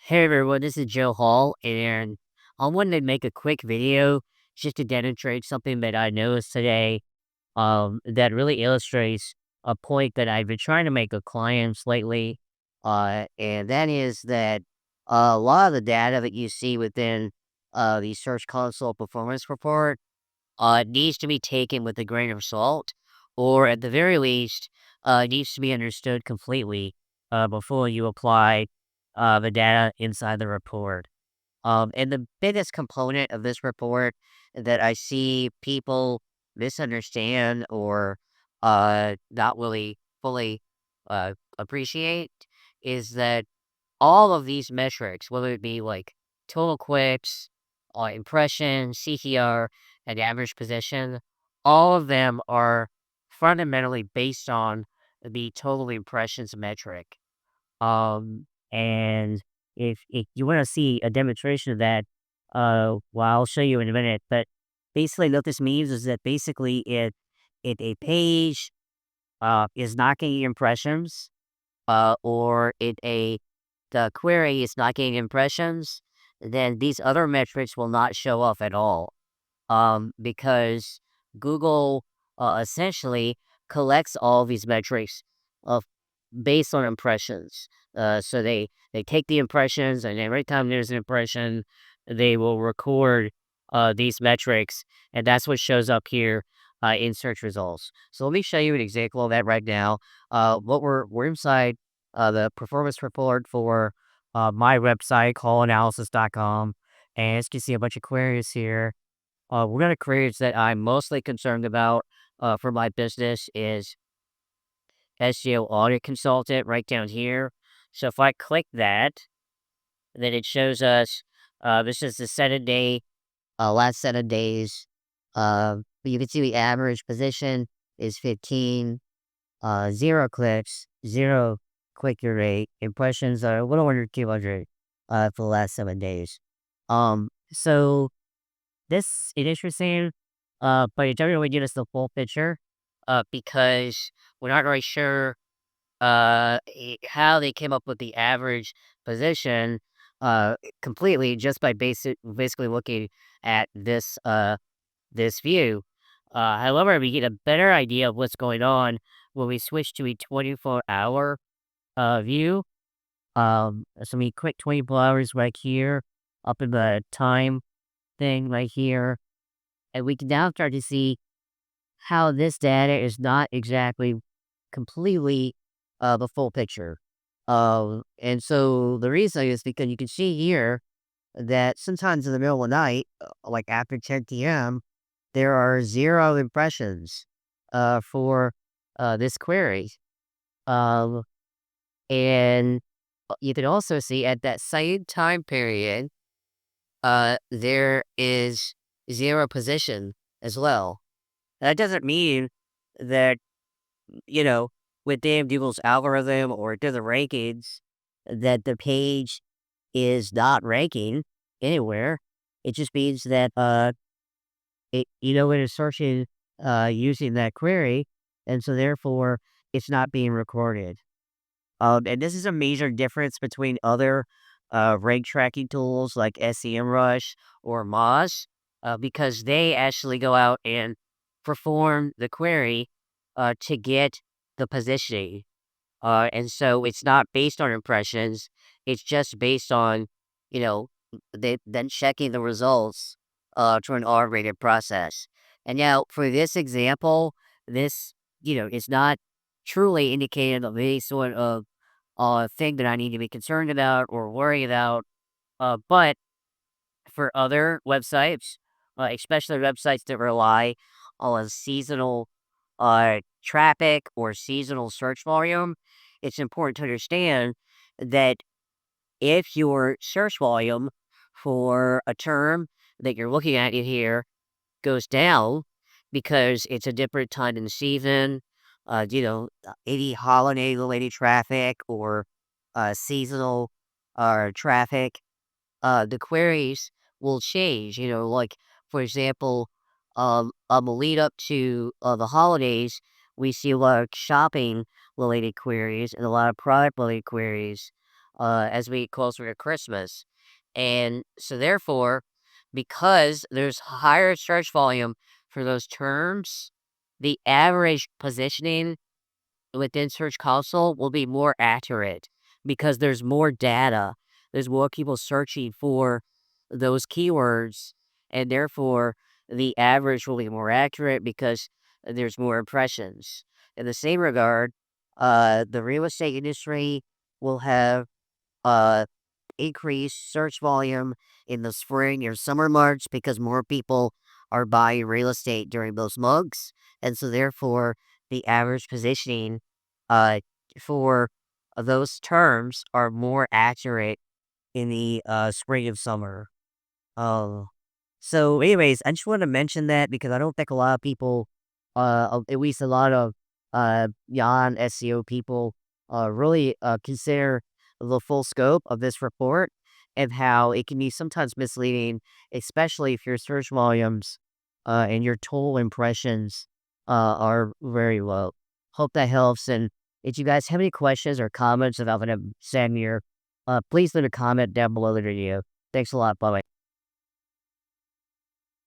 Hey everyone, this is Joe Hall, and I wanted to make a quick video just to demonstrate something that I noticed today, that really illustrates a point that I've been trying to make with clients lately, and that is that a lot of the data that you see within the Search Console Performance Report needs to be taken with a grain of salt, or at the very least, needs to be understood completely before you apply the data inside the report. And the biggest component of this report that I see people misunderstand or not really fully appreciate is that all of these metrics, whether it be like total clicks, impression, CTR, and average position, all of them are fundamentally based on the total impressions metric. And if you want to see a demonstration of that, well, I'll show you in a minute. But basically, what this means is that basically it a page is not getting impressions, or it a the query is not getting impressions, then these other metrics will not show up at all. Because Google essentially collects all these metrics of based on impressions. So they take the impressions, and every time there's an impression, they will record these metrics, and that's what shows up here in search results. So let me show you an example of that right now. What we're inside the performance report for my website, callanalysis.com, and as you can see a bunch of queries here. One of the queries that I'm mostly concerned about for my business is SEO audit consultant right down here. So if I click that, then it shows us this is the 7 day, last 7 days. You can see the average position is 15, zero clicks, zero click through rate. Impressions are a little under 200 for the last 7 days. So this is interesting, but it doesn't really give us the full picture, because we're not really sure how they came up with the average position completely just by basically looking at this view. However, we get a better idea of what's going on when we switch to a 24-hour view. So we click 24 hours right here, up in the time thing right here, and we can now start to see how this data is not exactly completely the full picture. And so the reason is because you can see here that sometimes in the middle of the night, like after 10 p.m., there are zero impressions for this query. Um, and you can also see at that same time period, there is zero position as well. That doesn't mean that, you know, within Google's algorithm or to the rankings, that the page is not ranking anywhere. It just means that it is searching using that query, and so therefore it's not being recorded. And this is a major difference between other rank tracking tools like SEMrush or Moz, because they actually go out and perform the query to get the positioning. And so it's not based on impressions. It's just based on, you know, they then checking the results through an automated process. And now for this example, this, is not truly indicated of any sort of thing that I need to be concerned about or worry about. But for other websites, especially websites that rely on seasonal traffic or seasonal search volume, it's important to understand that if your search volume for a term that you're looking at in here goes down because it's a different time in the season, any holiday related traffic or seasonal traffic, the queries will change. Like for example, on the lead up to the holidays, we see a lot of shopping related queries and a lot of product related queries. as we get closer to Christmas. And so therefore, because there's higher search volume for those terms, the average positioning within Search Console will be more accurate because there's more data. There's more people searching for those keywords, and therefore the average will be more accurate because there's more impressions. In the same regard, the real estate industry will have uh, increased search volume in the spring or summer months because more people are buying real estate during those months. And so, therefore, the average positioning uh, for those terms are more accurate in the spring and summer. Oh, so anyways, I just wanted to mention that because I don't think a lot of people, at least a lot of non SEO people, really consider the full scope of this report and how it can be sometimes misleading, especially if your search volumes and your total impressions are very low. Hope that helps. And if you guys have any questions or comments about what I'm saying here, please leave a comment down below the video. Thanks a lot. Bye.